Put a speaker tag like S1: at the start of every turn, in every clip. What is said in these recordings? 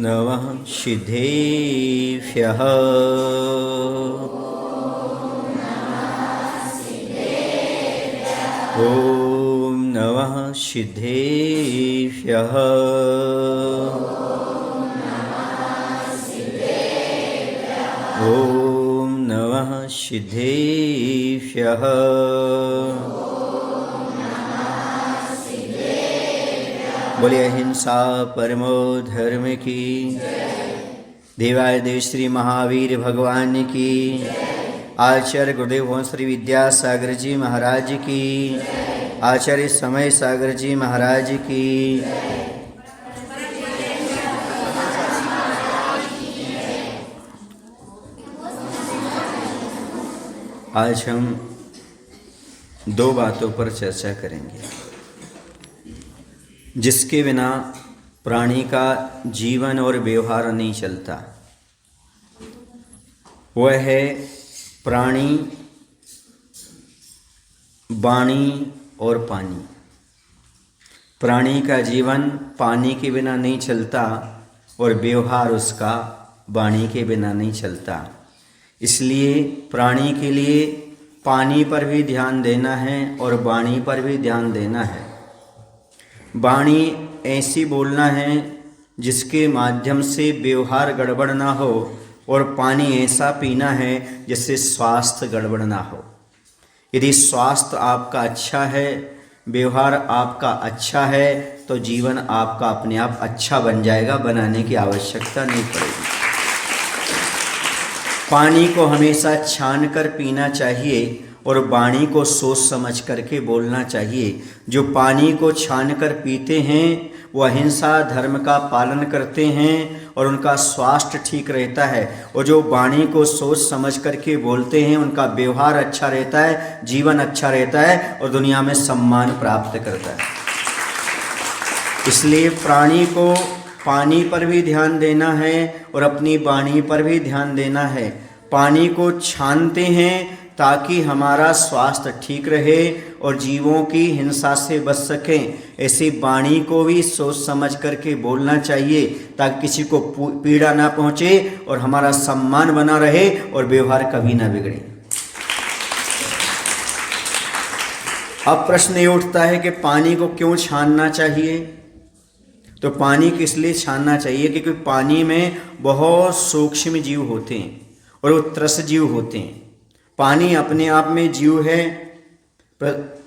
S1: नमः सिद्धेभ्यः। ॐ नमः सिद्धेभ्यः। ॐ नमः सिद्धेभ्यः। बोलिए अहिंसा परमो धर्म की, देवादिदेव श्री महावीर भगवान की, आचार्य गुरुदेव भगवान श्री विद्यासागर जी महाराज की, आचार्य समय सागर जी महाराज की। आज हम दो बातों पर चर्चा करेंगे जिसके बिना प्राणी का जीवन और व्यवहार नहीं चलता। वह है प्राणी, वाणी और पानी। प्राणी का जीवन पानी के बिना नहीं चलता और व्यवहार उसका वाणी के बिना नहीं चलता। इसलिए प्राणी के लिए पानी पर भी ध्यान देना है और वाणी पर भी ध्यान देना है। वाणी ऐसी बोलना है जिसके माध्यम से व्यवहार गड़बड़ ना हो, और पानी ऐसा पीना है जिससे स्वास्थ्य गड़बड़ ना हो। यदि स्वास्थ्य आपका अच्छा है, व्यवहार आपका अच्छा है, तो जीवन आपका अपने आप अच्छा बन जाएगा, बनाने की आवश्यकता नहीं पड़ेगी। पानी को हमेशा छान कर पीना चाहिए और वाणी को सोच समझ करके बोलना चाहिए। जो पानी को छान कर पीते हैं वो अहिंसा धर्म का पालन करते हैं और उनका स्वास्थ्य ठीक रहता है, और जो वाणी को सोच समझ करके बोलते हैं उनका व्यवहार अच्छा रहता है, जीवन अच्छा रहता है और दुनिया में सम्मान प्राप्त करता है। इसलिए प्राणी को पानी पर भी ध्यान देना है और अपनी वाणी पर भी ध्यान देना है। पानी को छानते हैं ताकि हमारा स्वास्थ्य ठीक रहे और जीवों की हिंसा से बच सकें। ऐसी वाणी को भी सोच समझ करके बोलना चाहिए ताकि किसी को पीड़ा ना पहुंचे और हमारा सम्मान बना रहे और व्यवहार कभी ना बिगड़े। अब प्रश्न ये उठता है कि पानी को क्यों छानना चाहिए? तो पानी किस लिए छानना चाहिए? क्योंकि पानी में बहुत सूक्ष्म जीव होते हैं और वो त्रस जीव होते हैं। पानी अपने आप में जीव है,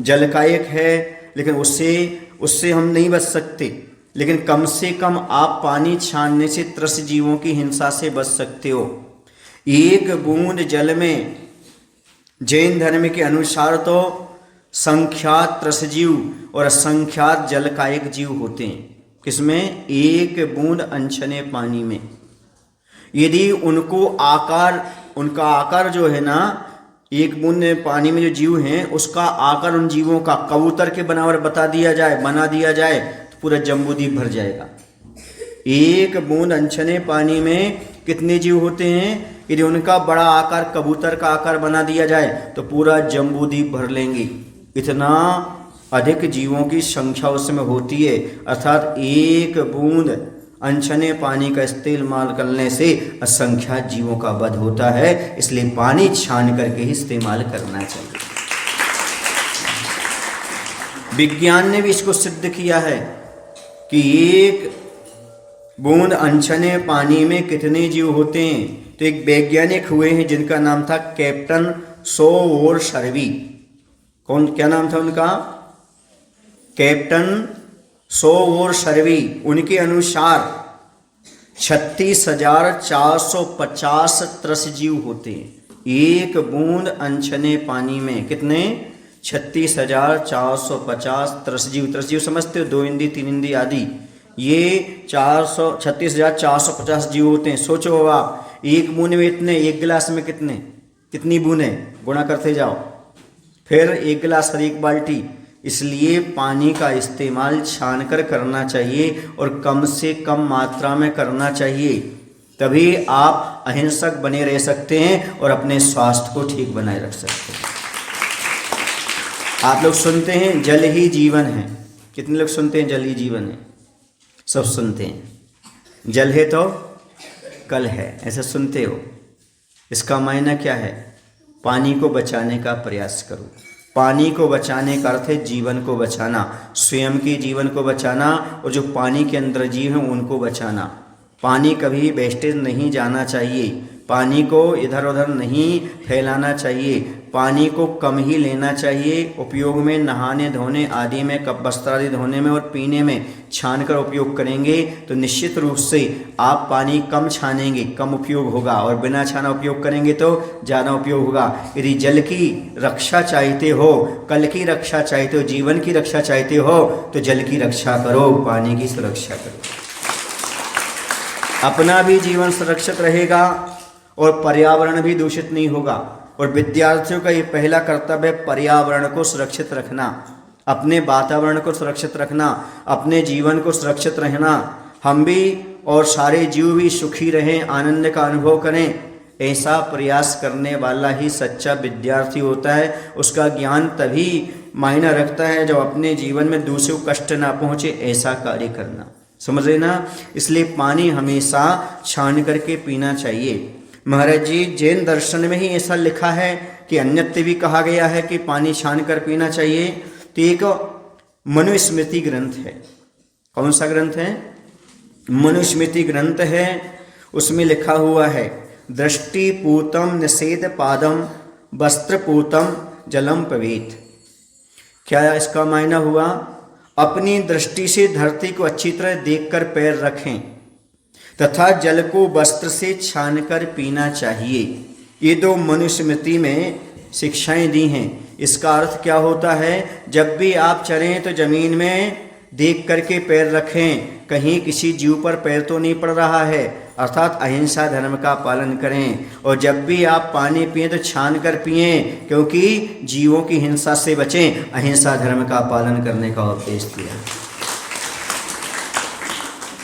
S1: जलकायक है, लेकिन उससे हम नहीं बच सकते। लेकिन कम से कम आप पानी छानने से त्रस जीवों की हिंसा से बच सकते हो। एक बूंद जल में जैन धर्म के अनुसार तो संख्यात त्रस जीव और असंख्यात जलकायक जीव होते हैं। किसमें? एक बूंद अनछने पानी में। यदि उनका आकार जो है ना, एक बूंद पानी में जो जीव हैं उसका आकार उन जीवों का कबूतर के बना दिया जाए तो पूरा जम्बूद्वीप भर जाएगा। एक बूंद अनछने पानी में कितने जीव होते हैं? यदि उनका बड़ा आकार कबूतर का आकार बना दिया जाए तो पूरा जम्बूद्वीप भर लेंगे। इतना अधिक जीवों की संख्या उसमें होती है। अर्थात एक बूंद अनछने पानी का इस्तेमाल करने से असंख्यात जीवों का वध होता है। इसलिए पानी छान करके ही इस्तेमाल करना चाहिए। विज्ञान ने भी इसको सिद्ध किया है कि एक बूंद अनछने पानी में कितने जीव होते हैं। तो एक वैज्ञानिक हुए हैं जिनका नाम था कैप्टन सोवोरशर्वी। क्या नाम था उनका? कैप्टन सोवोरशर्वी। उनके अनुसार 36,450 त्रस जीव होते हैं एक बूंद अनछने पानी में। कितने? 36,450 त्रस जीव समझते हो? 2 इंद्री 3 इंद्री आदि, ये 36,450 जीव होते हैं। सोचो आप, एक बूंद में इतने, एक गिलास में कितनी बूंदें? गुणा करते जाओ, फिर एक गिलास और एक बाल्टी। इसलिए पानी का इस्तेमाल छान कर करना चाहिए और कम से कम मात्रा में करना चाहिए। तभी आप अहिंसक बने रह सकते हैं और अपने स्वास्थ्य को ठीक बनाए रख सकते हैं। आप लोग सुनते हैं जल ही जीवन है। कितने लोग सुनते हैं जल ही जीवन है? सब सुनते हैं। जल है तो कल है, ऐसा सुनते हो। इसका मायना क्या है? पानी को बचाने का प्रयास करो। पानी को बचाने का अर्थ है जीवन को बचाना, स्वयं के जीवन को बचाना और जो पानी के अंदर जीव हैं उनको बचाना। पानी कभी वेस्टेज नहीं जाना चाहिए, पानी को इधर उधर नहीं फैलाना चाहिए, पानी को कम ही लेना चाहिए उपयोग में। नहाने धोने आदि में, कप वस्त्र आदि धोने में और पीने में छान कर उपयोग करेंगे तो निश्चित रूप से आप पानी कम छानेंगे, कम उपयोग होगा, और बिना छाना उपयोग करेंगे तो ज़्यादा उपयोग होगा। यदि जल की रक्षा चाहते हो, कल की रक्षा चाहते हो, जीवन की रक्षा चाहते हो तो जल की रक्षा करो, पानी की सुरक्षा करो। अपना भी जीवन सुरक्षित रहेगा और पर्यावरण भी दूषित नहीं होगा। और विद्यार्थियों का ये पहला कर्तव्य है पर्यावरण को सुरक्षित रखना, अपने वातावरण को सुरक्षित रखना, अपने जीवन को सुरक्षित रहना। हम भी और सारे जीव भी सुखी रहें, आनंद का अनुभव करें, ऐसा प्रयास करने वाला ही सच्चा विद्यार्थी होता है। उसका ज्ञान तभी मायना रखता है जब अपने जीवन में दूसरों को कष्ट ना पहुँचे, ऐसा कार्य करना। समझ रहे ना? इसलिए पानी हमेशा छान करके पीना चाहिए। महाराज जी जैन दर्शन में ही ऐसा लिखा है कि अन्यत्र भी कहा गया है कि पानी छान कर पीना चाहिए। तो एक मनुस्मृति ग्रंथ है। कौन सा ग्रंथ है? मनुस्मृति ग्रंथ है। उसमें लिखा हुआ है दृष्टि पूतम निषेध पादम वस्त्र पूतम जलम पवेत। क्या इसका मायना हुआ? अपनी दृष्टि से धरती को अच्छी तरह देखकर पैर रखें तथा जल को वस्त्र से छानकर पीना चाहिए। ये दो मनुस्मृति में शिक्षाएं दी हैं। इसका अर्थ क्या होता है? जब भी आप चलें तो जमीन में देख करके पैर रखें, कहीं किसी जीव पर पैर तो नहीं पड़ रहा है, अर्थात अहिंसा धर्म का पालन करें। और जब भी आप पानी पिएं तो छान कर पिएं, क्योंकि जीवों की हिंसा से बचें, अहिंसा धर्म का पालन करने का उपदेश दिया।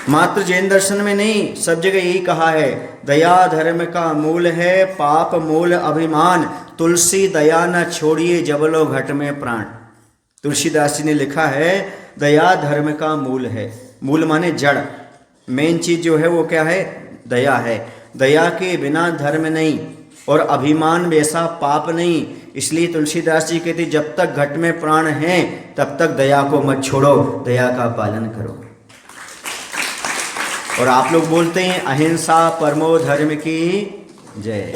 S1: मात्र जैन दर्शन में नहीं, सब जगह यही कहा है दया धर्म का मूल है, पाप मूल अभिमान, तुलसी दया न छोड़िए जब लो घट में प्राण। तुलसीदास जी ने लिखा है दया धर्म का मूल है। मूल माने जड़, मेन चीज जो है वो क्या है? दया है। दया के बिना धर्म नहीं और अभिमान वैसा पाप नहीं। इसलिए तुलसीदास जी कहते जब तक घट में प्राण हैं तब तक दया को मत छोड़ो, दया का पालन करो। और आप लोग बोलते हैं अहिंसा परमो धर्म की जय,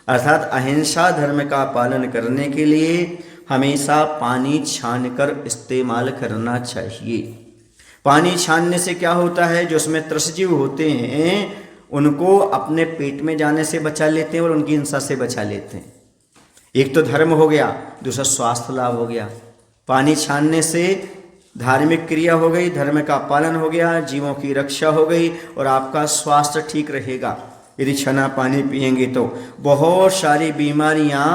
S1: अर्थात अहिंसा धर्म का पालन करने के लिए हमेशा पानी छानकर इस्तेमाल करना चाहिए। पानी छानने से क्या होता है? जो उसमें त्रस्जीव होते हैं उनको अपने पेट में जाने से बचा लेते हैं और उनकी हिंसा से बचा लेते हैं। एक तो धर्म हो गया, दूसरा स्वास्थ्य लाभ हो गया। पानी छानने से धार्मिक क्रिया हो गई, धर्म का पालन हो गया, जीवों की रक्षा हो गई और आपका स्वास्थ्य ठीक रहेगा। यदि छना पानी पिएंगे तो बहुत सारी बीमारियां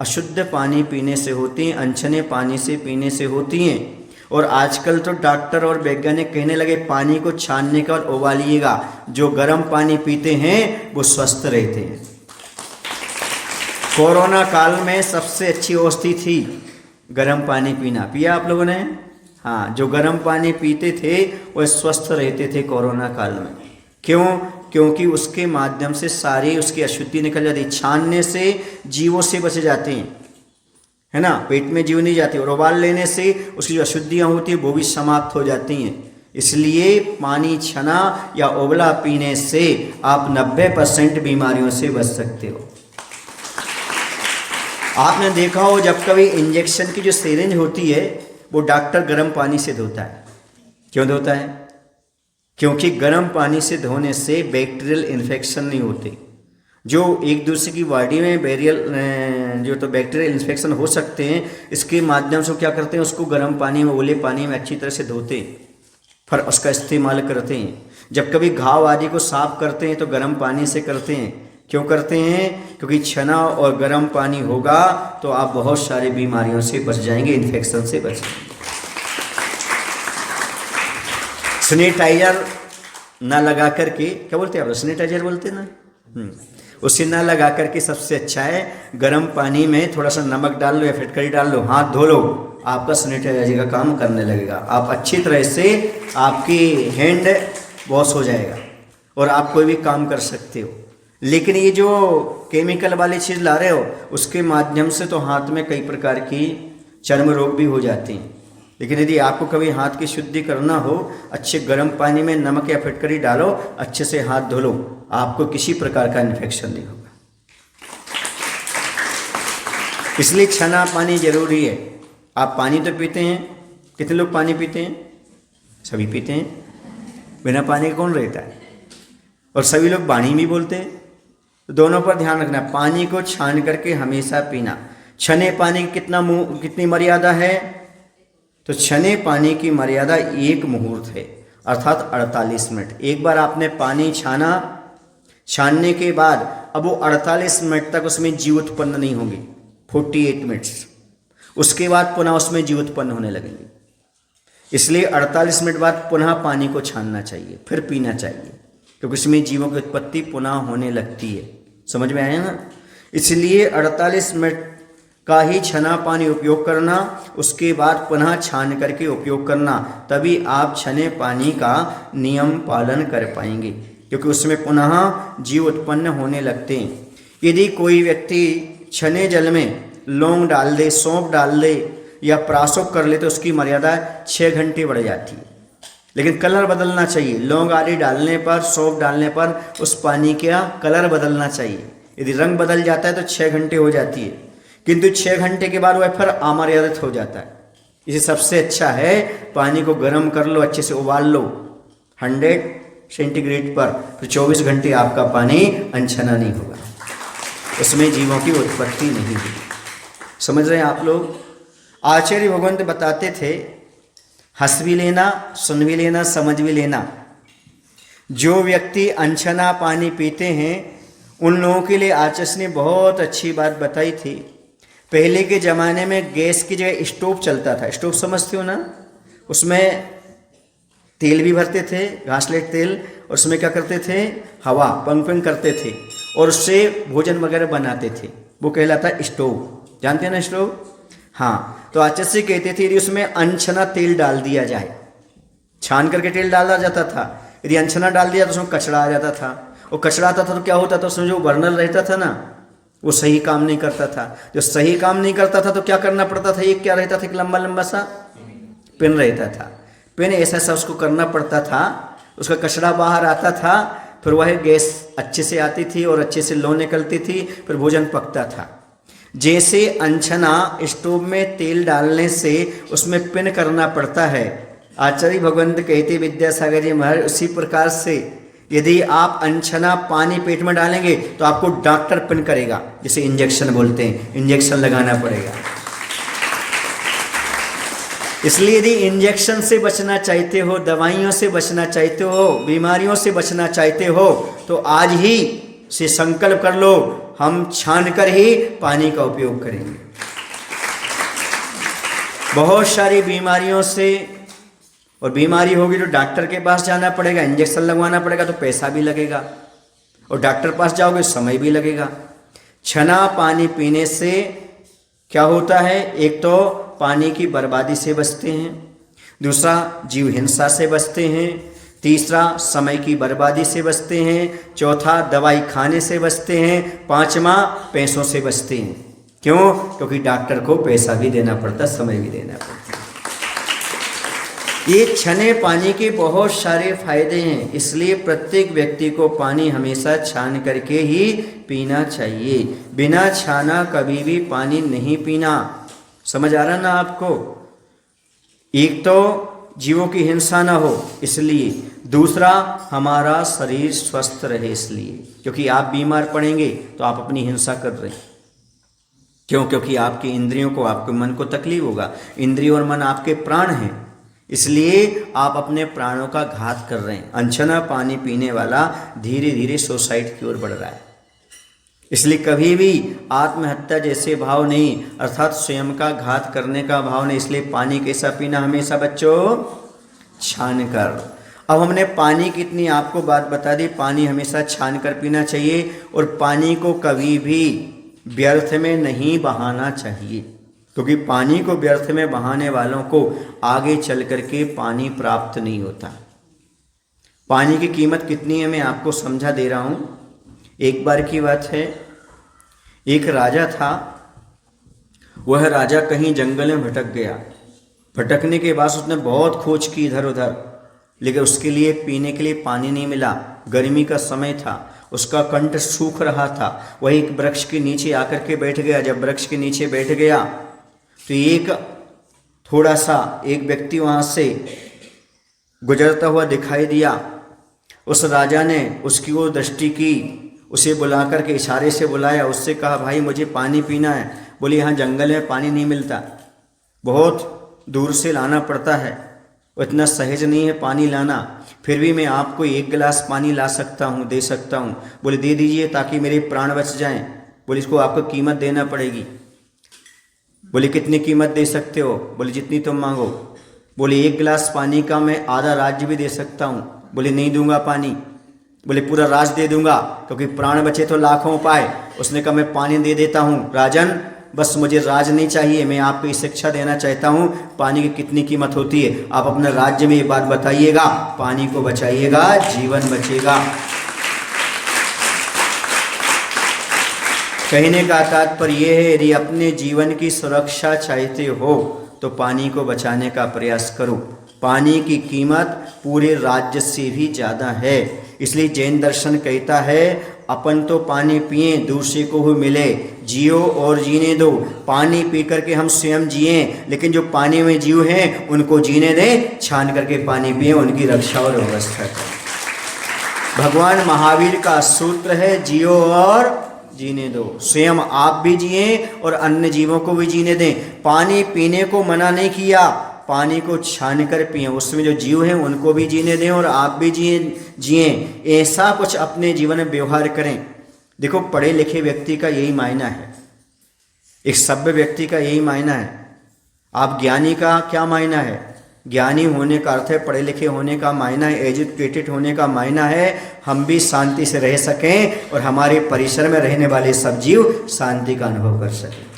S1: अशुद्ध पानी पीने से होती हैं, अनछने पानी से पीने से होती हैं। और आजकल तो डॉक्टर और वैज्ञानिक कहने लगे पानी को छानने का और उबालिएगा, जो गर्म पानी पीते हैं वो स्वस्थ रहते हैं। कोरोना काल में सबसे अच्छी औषधि थी गर्म पानी पीना। पिया आप लोगों ने? हाँ, जो गर्म पानी पीते थे वो स्वस्थ रहते थे कोरोना काल में। क्यों? क्योंकि उसके माध्यम से सारी उसकी अशुद्धि निकल जाती। छानने से जीवों से बच जाते हैं, है ना, पेट में जीव नहीं जाते। और उबाल लेने से उसकी जो अशुद्धियाँ होती हैं वो भी समाप्त हो जाती हैं। इसलिए पानी छना या उबला पीने से आप 90% बीमारियों से बच सकते हो। आपने देखा हो जब कभी इंजेक्शन की जो सिरिंज होती है वो डॉक्टर गर्म पानी से धोता है। क्यों धोता है? क्योंकि गर्म पानी से धोने से बैक्टीरियल इन्फेक्शन नहीं होते। जो एक दूसरे की बॉडी में जो तो बैक्टीरियल इन्फेक्शन हो सकते हैं, इसके माध्यम से क्या करते हैं, उसको गर्म पानी में, उबले पानी में अच्छी तरह से धोते हैं, फिर उसका इस्तेमाल करते हैं। जब कभी घाव आदि को साफ करते हैं तो गर्म पानी से करते हैं। क्यों करते हैं? क्योंकि छना और गर्म पानी होगा तो आप बहुत सारी बीमारियों से बच जाएंगे, इन्फेक्शन से बच जाएंगे। सैनिटाइजर ना लगा करके, क्या बोलते हैं आप? सैनिटाइजर बोलते हैं ना, उसे ना लगा करके सबसे अच्छा है गर्म पानी में थोड़ा सा नमक डाल लो या फिटकरी डाल लो, हाथ धो लो, आपका सैनिटाइजर का काम करने लगेगा। आप अच्छी तरह से आपकी हैंड वॉश हो जाएगा। और आप कोई भी काम कर सकते हो। लेकिन ये जो केमिकल वाली चीज़ ला रहे हो उसके माध्यम से तो हाथ में कई प्रकार की चर्म रोग भी हो जाते हैं। लेकिन यदि आपको कभी हाथ की शुद्धि करना हो, अच्छे गर्म पानी में नमक या फिटकरी डालो, अच्छे से हाथ धो लो, आपको किसी प्रकार का इन्फेक्शन नहीं होगा। इसलिए छना पानी जरूरी है। आप पानी तो पीते हैं, कितने लोग पानी पीते हैं? सभी पीते हैं, बिना पानी के कौन रहता है? और सभी लोग वाणी भी बोलते हैं। तो दोनों पर ध्यान रखना, पानी को छान करके हमेशा पीना। छने पानी की कितनी मर्यादा है? तो छने पानी की मर्यादा 1 मुहूर्त है, अर्थात 48 मिनट। एक बार आपने पानी छाना, छानने के बाद अब वो 48 मिनट तक उसमें जीव उत्पन्न नहीं होंगे, 48 मिनट्स। उसके बाद पुनः उसमें जीव उत्पन्न होने लगेंगे। इसलिए 48 मिनट बाद पुनः पानी को छानना चाहिए, फिर पीना चाहिए, क्योंकि इसमें जीवों की उत्पत्ति पुनः होने लगती है। समझ में आया ना? इसलिए 48 मिनट का ही छना पानी उपयोग करना, उसके बाद पुनः छान करके उपयोग करना, तभी आप छने पानी का नियम पालन कर पाएंगे, क्योंकि उसमें पुनः जीव उत्पन्न होने लगते हैं। यदि कोई व्यक्ति छने जल में लौंग डाल दे, सौंफ डाल दे या प्राशोप कर ले तो उसकी मर्यादा 6 घंटे बढ़ जाती है। लेकिन कलर बदलना चाहिए। लौंग आदि डालने पर, सौंफ डालने पर उस पानी का कलर बदलना चाहिए। यदि रंग बदल जाता है तो 6 घंटे हो जाती है, किंतु 6 घंटे के बाद वह फिर अमर्यादित हो जाता है। इसे सबसे अच्छा है पानी को गर्म कर लो, अच्छे से उबाल लो 100 सेंटीग्रेड पर, तो 24 घंटे आपका पानी अनछना नहीं होगा, उसमें जीवों की उत्पत्ति नहीं होगी। समझ रहे हैं आप लोग? आचार्य भगवंत बताते थे, हंस भी लेना, सुन भी लेना, समझ भी लेना। जो व्यक्ति अनछना पानी पीते हैं उन लोगों के लिए आचार्य ने बहुत अच्छी बात बताई थी। पहले के ज़माने में गैस की जगह स्टोव चलता था। स्टोव समझते हो ना? उसमें तेल भी भरते थे, घासलेट तेल, और उसमें क्या करते थे? हवा पंपिंग करते थे और उससे भोजन वगैरह बनाते थे। वो कहलाता स्टोव। जानते हैं ना स्टोव? हाँ। तो आचार्य कहते थे यदि उसमें अनछना तेल डाल दिया जाए, छान करके तेल डाला जाता था, यदि अनछना डाल दिया तो उसमें कचरा आ जाता था, और कचरा आता था तो क्या होता था? उसमें जो बर्नर रहता था ना, वो सही काम नहीं करता था। जो सही काम नहीं करता था तो क्या करना पड़ता था? एक क्या रहता था? एक लंबा लंबा सा पिन रहता था। पिन ऐसा सा उसको करना पड़ता था, उसका कचरा बाहर आता था, फिर वह गैस अच्छे से आती थी और अच्छे से लौ निकलती थी, फिर भोजन पकता था। जैसे अनछना स्टोव में तेल डालने से उसमें पिन करना पड़ता है, आचार्य भगवंत कहते विद्यासागर जी महाराज, उसी प्रकार से यदि आप अनछना पानी पेट में डालेंगे तो आपको डॉक्टर पिन करेगा, जिसे इंजेक्शन बोलते हैं, इंजेक्शन लगाना पड़ेगा। इसलिए यदि इंजेक्शन से बचना चाहते हो, दवाइयों से बचना चाहते हो, बीमारियों से बचना चाहते हो, तो आज ही से संकल्प कर लो, हम छान कर ही पानी का उपयोग करेंगे। बहुत सारी बीमारियों से, और बीमारी होगी तो डॉक्टर के पास जाना पड़ेगा, इंजेक्शन लगवाना पड़ेगा, तो पैसा भी लगेगा, और डॉक्टर पास जाओगे समय भी लगेगा। छना पानी पीने से क्या होता है? एक तो पानी की बर्बादी से बचते हैं, दूसरा जीव हिंसा से बचते हैं, तीसरा समय की बर्बादी से बचते हैं, चौथा दवाई खाने से बचते हैं, पांचवा पैसों से बचते हैं। क्यों? क्योंकि डॉक्टर को पैसा भी देना पड़ता, समय भी देना पड़ता। ये छने पानी के बहुत सारे फायदे हैं, इसलिए प्रत्येक व्यक्ति को पानी हमेशा छान करके ही पीना चाहिए। बिना छाना कभी भी पानी नहीं पीना। समझ आ रहा ना आपको? एक तो जीवों की हिंसा ना हो इसलिए, दूसरा हमारा शरीर स्वस्थ रहे इसलिए, क्योंकि आप बीमार पड़ेंगे तो आप अपनी हिंसा कर रहे हैं। क्यों? क्योंकि आपकी इंद्रियों को, आपके मन को तकलीफ होगा। इंद्रिय और मन आपके प्राण हैं, इसलिए आप अपने प्राणों का घात कर रहे हैं। अनछना पानी पीने वाला धीरे धीरे सुसाइड की ओर बढ़ रहा है। इसलिए कभी भी आत्महत्या जैसे भाव नहीं, अर्थात स्वयं का घात करने का भाव नहीं। इसलिए पानी कैसा पीना? हमेशा बच्चों छान कर। अब हमने पानी की इतनी आपको बात बता दी, पानी हमेशा छान कर पीना चाहिए, और पानी को कभी भी व्यर्थ में नहीं बहाना चाहिए, क्योंकि पानी को व्यर्थ में बहाने वालों को आगे चल करके पानी प्राप्त नहीं होता। पानी की कीमत कितनी है मैं आपको समझा दे रहा हूँ। एक बार की बात है, एक राजा था। वह राजा कहीं जंगल में भटक गया। भटकने के बाद उसने बहुत खोज की इधर उधर, लेकिन उसके लिए पीने के लिए पानी नहीं मिला। गर्मी का समय था, उसका कंठ सूख रहा था। वह एक वृक्ष के नीचे आकर के बैठ गया। जब वृक्ष के नीचे बैठ गया तो एक व्यक्ति वहाँ से गुजरता हुआ दिखाई दिया। उस राजा ने उसकी ओर दृष्टि की, उसे बुला कर के इशारे से बुलाया। उससे कहा, भाई मुझे पानी पीना है। बोले, यहाँ जंगल में पानी नहीं मिलता, बहुत दूर से लाना पड़ता है, इतना सहज नहीं है पानी लाना। फिर भी मैं आपको 1 गिलास पानी ला सकता हूँ, दे सकता हूँ। बोले, दे दीजिए ताकि मेरे प्राण बच जाएं। बोले, इसको आपको कीमत देना पड़ेगी। बोले, कितनी कीमत दे सकते हो? बोले, जितनी तुम मांगो। बोले, 1 गिलास पानी का मैं आधा राज्य भी दे सकता हूँ। बोले, नहीं दूंगा पानी। बोले, पूरा राज दे दूंगा, क्योंकि प्राण बचे तो लाखों पाए। उसने कहा, मैं पानी दे देता हूँ राजन, बस मुझे राज नहीं चाहिए। मैं आपको ये शिक्षा देना चाहता हूँ, पानी की कितनी कीमत होती है। आप अपने राज्य में ये बात बताइएगा, पानी को बचाइएगा, जीवन बचेगा। कहने का तात्पर्य यह है, यदि अपने जीवन की सुरक्षा चाहते हो तो पानी को बचाने का प्रयास करो। पानी की कीमत पूरे राज्य से भी ज़्यादा है। इसलिए जैन दर्शन कहता है, अपन तो पानी पिए, दूसरे को भी मिले, जियो और जीने दो। पानी पी करके हम स्वयं जिए, लेकिन जो पानी में जीव हैं उनको जीने दें, छान करके पानी पिए, उनकी रक्षा और व्यवस्था करें। भगवान महावीर का सूत्र है, जियो और जीने दो। स्वयं आप भी जिए और अन्य जीवों को भी जीने दें। पानी पीने को मना नहीं किया, पानी को छान कर पिए, उसमें जो जीव हैं उनको भी जीने दें और आप भी जिए। ऐसा कुछ अपने जीवन में व्यवहार करें। देखो, पढ़े लिखे व्यक्ति का यही मायना है, एक सभ्य व्यक्ति का यही मायना है। आप ज्ञानी का क्या मायना है? ज्ञानी होने का अर्थ है, पढ़े लिखे होने का मायना है, एजुकेटेड होने का मायना है हम भी शांति से रह सकें और हमारे परिसर में रहने वाले सब जीव शांति का अनुभव कर सकें।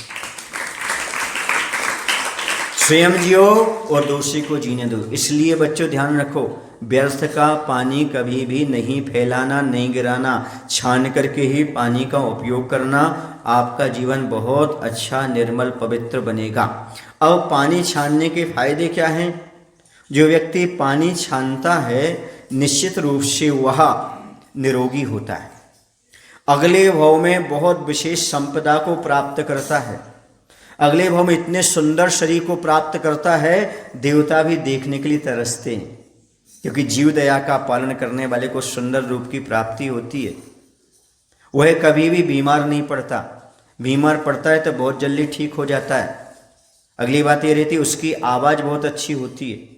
S1: स्वयं जियो और दूसरे को जीने दो। इसलिए बच्चों ध्यान रखो, व्यर्थ का पानी कभी भी नहीं फैलाना, नहीं गिराना, छान करके ही पानी का उपयोग करना। आपका जीवन बहुत अच्छा, निर्मल, पवित्र बनेगा। अब पानी छानने के फायदे क्या हैं? जो व्यक्ति पानी छानता है निश्चित रूप से वह निरोगी होता है, अगले भाव में बहुत विशेष संपदा को प्राप्त करता है, अगले भाव में इतने सुंदर शरीर को प्राप्त करता है, देवता भी देखने के लिए तरसते हैं, क्योंकि जीव दया का पालन करने वाले को सुंदर रूप की प्राप्ति होती है। वह कभी भी बीमार नहीं पड़ता, बीमार पड़ता है तो बहुत जल्दी ठीक हो जाता है। अगली बात ये रहती है, उसकी आवाज़ बहुत अच्छी होती है,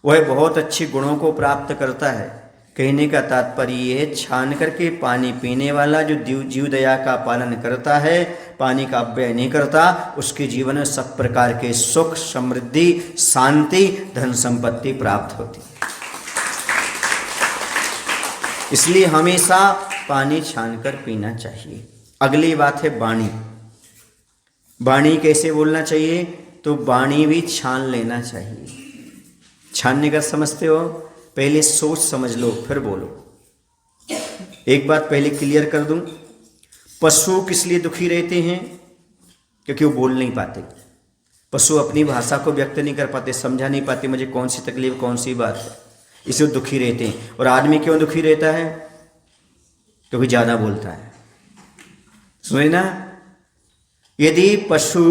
S1: वह बहुत अच्छे गुणों को प्राप्त करता है। कहने का तात्पर्य ये है, छान करके पानी पीने वाला जो जीव दया का पालन करता है, पानी का अपव्यय नहीं करता, उसके जीवन में सब प्रकार के सुख, समृद्धि, शांति, धन संपत्ति प्राप्त होती। इसलिए हमेशा पानी छानकर पीना चाहिए। अगली बात है वाणी। वाणी कैसे बोलना चाहिए? तो वाणी भी छान लेना चाहिए। छानने का समझते हो? पहले सोच समझ लो फिर बोलो। एक बात पहले क्लियर कर दूं, पशु किस लिए दुखी रहते हैं? क्योंकि वो बोल नहीं पाते। पशु अपनी भाषा को व्यक्त नहीं कर पाते, समझा नहीं पाते मुझे कौन सी तकलीफ, कौन सी बात है, इससे दुखी रहते हैं। और आदमी क्यों दुखी रहता है? क्योंकि ज़्यादा बोलता है। सुने ना, यदि पशु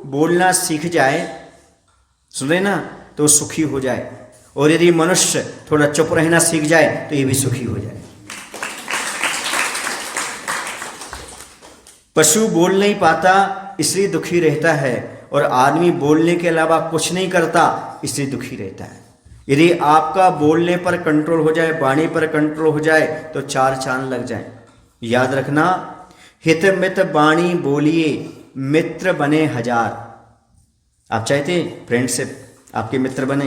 S1: बोलना सीख जाए, सुने ना, तो सुखी हो जाए, और यदि मनुष्य थोड़ा चुप रहना सीख जाए तो ये भी सुखी हो जाए। पशु बोल नहीं पाता इसलिए दुखी रहता है, और आदमी बोलने के अलावा कुछ नहीं करता इसलिए दुखी रहता है। यदि आपका बोलने पर कंट्रोल हो जाए, वाणी पर कंट्रोल हो जाए तो 4 चांद लग जाए। याद रखना, हित मित वाणी बोलिए, मित्र बने 1000। आप चाहते फ्रेंडशिप, आपके मित्र बने,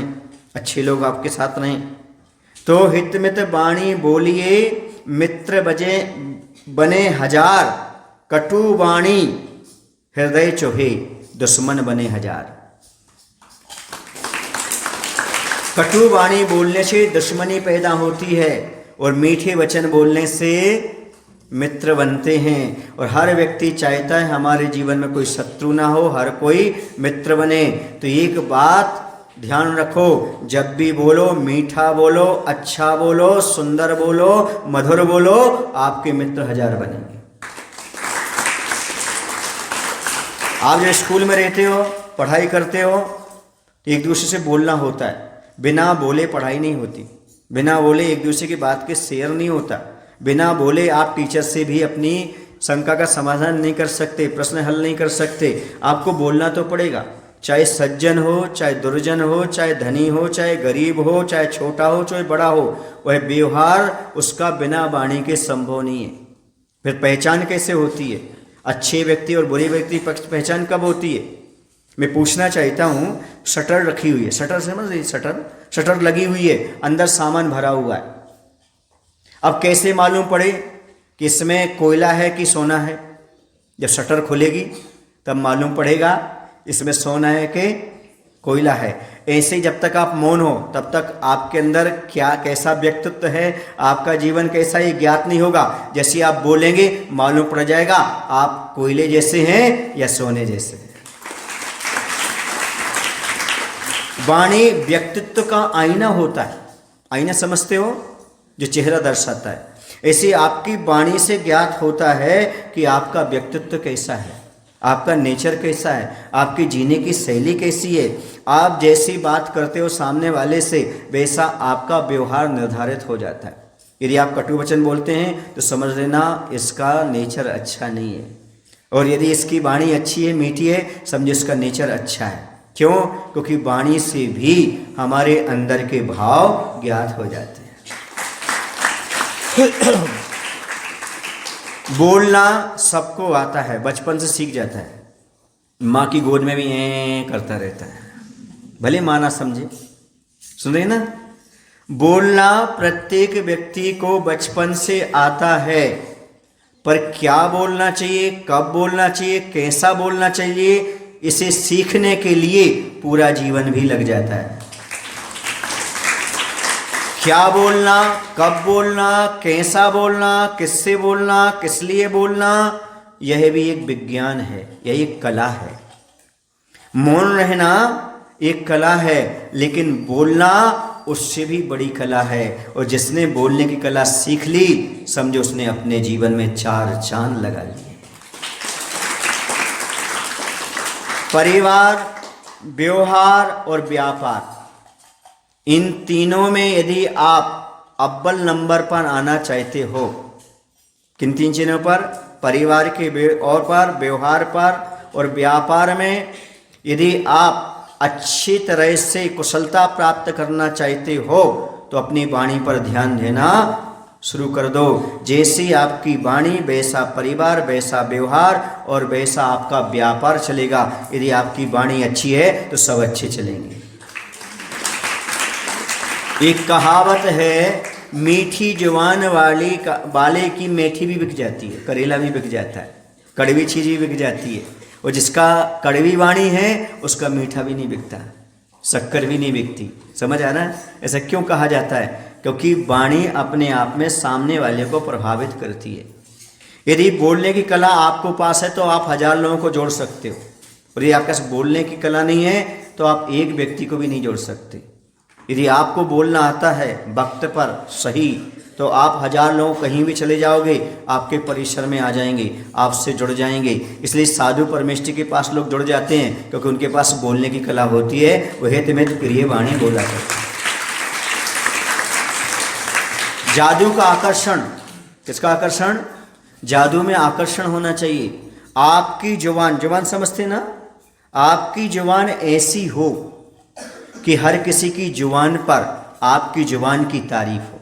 S1: अच्छे लोग आपके साथ रहें, तो हित मित वाणी बोलिए, मित्र बने 1000, कटु वाणी हृदय चोहे, दुश्मन बने 1000। कटु वाणी बोलने से दुश्मनी पैदा होती है और मीठे वचन बोलने से मित्र बनते हैं। और हर व्यक्ति चाहता है हमारे जीवन में कोई शत्रु ना हो, हर कोई मित्र बने। तो एक बात ध्यान रखो, जब भी बोलो मीठा बोलो, अच्छा बोलो, सुंदर बोलो, मधुर बोलो, आपके मित्र 1000 बनेंगे। आप जब स्कूल में रहते हो, पढ़ाई करते हो, एक दूसरे से बोलना होता है। बिना बोले पढ़ाई नहीं होती, बिना बोले एक दूसरे की बात के शेयर नहीं होता, बिना बोले आप टीचर से भी अपनी शंका का समाधान नहीं कर सकते, प्रश्न हल नहीं कर सकते। आपको बोलना तो पड़ेगा, चाहे सज्जन हो, चाहे दुर्जन हो, चाहे धनी हो, चाहे गरीब हो, चाहे छोटा हो, चाहे बड़ा हो, वह व्यवहार उसका बिना वाणी के संभव नहीं है। फिर पहचान कैसे होती है? अच्छे व्यक्ति और बुरे व्यक्ति पहचान कब होती है? मैं पूछना चाहता हूँ, शटर रखी हुई है, शटर समझ रही, शटर लगी हुई है, अंदर सामान भरा हुआ है। अब कैसे मालूम पड़े कि इसमें कोयला है कि सोना है? जब शटर खुलेगी तब मालूम पड़ेगा इसमें सोना है कि कोयला है। ऐसे ही जब तक आप मौन हो तब तक आपके अंदर क्या कैसा व्यक्तित्व है, आपका जीवन कैसा, ये ज्ञात नहीं होगा। जैसे आप बोलेंगे मालूम पड़ जाएगा आप कोयले जैसे हैं या सोने जैसे हैं। वाणी व्यक्तित्व का आईना होता है। आईना समझते हो, जो चेहरा दर्शाता है। ऐसे आपकी वाणी से ज्ञात होता है कि आपका व्यक्तित्व कैसा है, आपका नेचर कैसा है, आपकी जीने की शैली कैसी है। आप जैसी बात करते हो सामने वाले से, वैसा आपका व्यवहार निर्धारित हो जाता है। यदि आप कटु वचन बोलते हैं तो समझ लेना इसका नेचर अच्छा नहीं है, और यदि इसकी वाणी अच्छी है, मीठी है, समझो इसका नेचर अच्छा है। क्यों? क्योंकि वाणी से भी हमारे अंदर के भाव ज्ञात हो जाते हैं। बोलना सबको आता है, बचपन से सीख जाता है। माँ की गोद में भी करता रहता है, भले माँ ना समझे। सुन रहे ना? बोलना प्रत्येक व्यक्ति को बचपन से आता है, पर क्या बोलना चाहिए, कब बोलना चाहिए, कैसा बोलना चाहिए, इसे सीखने के लिए पूरा जीवन भी लग जाता है। क्या बोलना, कब बोलना, कैसा बोलना, किससे बोलना, किस लिए बोलना, यह भी एक विज्ञान है, यह एक कला है। मौन रहना एक कला है, लेकिन बोलना उससे भी बड़ी कला है। और जिसने बोलने की कला सीख ली, समझो उसने अपने जीवन में 4 चांद लगा लिए। परिवार, व्यवहार और व्यापार, इन तीनों में यदि आप अव्वल नंबर पर आना चाहते हो, किन 3 चीज़ों पर? परिवार के और पर, व्यवहार पर और व्यापार में यदि आप अच्छी तरह से कुशलता प्राप्त करना चाहते हो तो अपनी वाणी पर ध्यान देना शुरू कर दो। जैसी आपकी वाणी, वैसा परिवार, वैसा व्यवहार और वैसा आपका व्यापार चलेगा। यदि आपकी वाणी अच्छी है तो सब अच्छे चलेंगे। एक कहावत है, मीठी जुबान वाले की मीठी भी बिक जाती है, करेला भी बिक जाता है, कड़वी चीज़ भी बिक जाती है, और जिसका कड़वी वाणी है उसका मीठा भी नहीं बिकता, शक्कर भी नहीं बिकती। समझ आ रहा है? ऐसा क्यों कहा जाता है? क्योंकि वाणी अपने आप में सामने वाले को प्रभावित करती है। यदि बोलने की कला आपको पास है तो आप 1000 लोगों को जोड़ सकते हो, और यदि आपके पास बोलने की कला नहीं है तो आप एक व्यक्ति को भी नहीं जोड़ सकते। यदि आपको बोलना आता है वक्त पर सही, तो आप 1000 लोग कहीं भी चले जाओगे, आपके परिसर में आ जाएंगे, आपसे जुड़ जाएंगे। इसलिए साधु परमेष्ठी के पास लोग जुड़ जाते हैं, क्योंकि उनके पास बोलने की कला होती है। वह तिमित प्रिय वाणी बोला करते हैं। जादू का आकर्षण, किसका आकर्षण? जादू में आकर्षण होना चाहिए। आपकी जुबान समझते ना? आपकी जुबान ऐसी हो कि हर किसी की जुबान पर आपकी जुबान की तारीफ हो।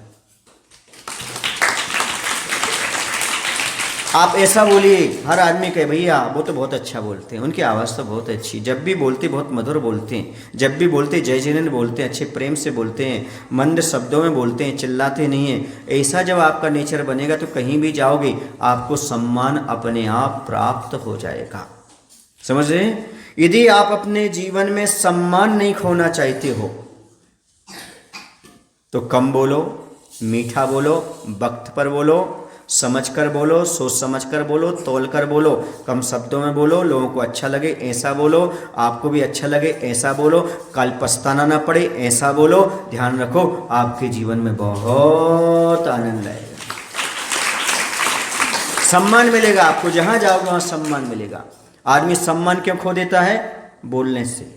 S1: आप ऐसा बोलिए, हर आदमी कहे भैया वो तो बहुत अच्छा बोलते हैं, उनकी आवाज़ तो बहुत अच्छी, जब भी बोलते बहुत मधुर बोलते हैं, जब भी बोलते जय जिनेंद्र बोलते हैं, अच्छे प्रेम से बोलते हैं, मंद शब्दों में बोलते हैं, चिल्लाते नहीं हैं। ऐसा जब आपका नेचर बनेगा तो कहीं भी जाओगे आपको सम्मान अपने आप प्राप्त हो जाएगा। समझ रहे हैं? यदि आप अपने जीवन में सम्मान नहीं खोना चाहते हो तो कम बोलो, मीठा बोलो, वक्त पर बोलो, समझ कर बोलो, सोच समझ कर बोलो, तौल कर बोलो, कम शब्दों में बोलो, लोगों को अच्छा लगे ऐसा बोलो, आपको भी अच्छा लगे ऐसा बोलो, कल पछताना ना पड़े ऐसा बोलो। ध्यान रखो आपके जीवन में बहुत आनंद आएगा, सम्मान मिलेगा आपको, जहां जाओगे वहां सम्मान मिलेगा। आदमी सम्मान क्यों खो देता है? बोलने से।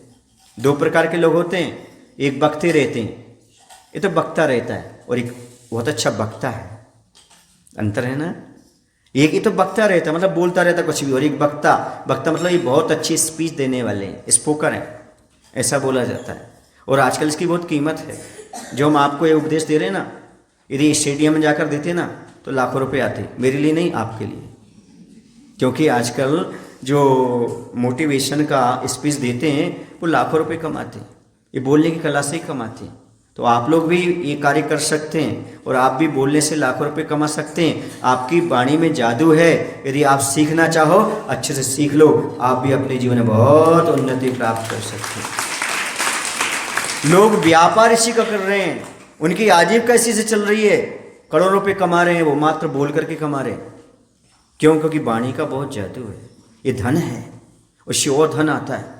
S1: दो प्रकार के लोग होते हैं, एक वक्ते रहते हैं, ये तो वक्ता रहता है, और एक बहुत अच्छा वक्ता है, अंतर है ना। एक ही तो वक्ता रहता है मतलब बोलता रहता कुछ भी, और एक वक्ता, वक्ता मतलब ये बहुत अच्छी स्पीच देने वाले हैं, स्पोकर हैं, ऐसा बोला जाता है। और आजकल इसकी बहुत कीमत है। जो हम आपको ये उपदेश दे रहे हैं ना, यदि स्टेडियम में जाकर देते ना तो लाखों रुपए आते, मेरे लिए नहीं आपके लिए, क्योंकि आजकल जो मोटिवेशन का स्पीच देते हैं वो लाखों रुपए कमाते हैं, ये बोलने की कला से ही कमाते हैं। तो आप लोग भी ये कार्य कर सकते हैं और आप भी बोलने से लाखों रुपए कमा सकते हैं। आपकी वाणी में जादू है, यदि आप सीखना चाहो अच्छे से सीख लो, आप भी अपने जीवन में बहुत उन्नति प्राप्त कर सकते हैं। लोग व्यापार इसी का कर रहे हैं, उनकी आजीविका इसी से चल रही है, करोड़ों रुपए कमा रहे हैं, वो मात्र बोल करके कमा रहे हैं। क्यों? क्योंकि वाणी का बहुत जादू है, ये धन है, उससे और धन आता है,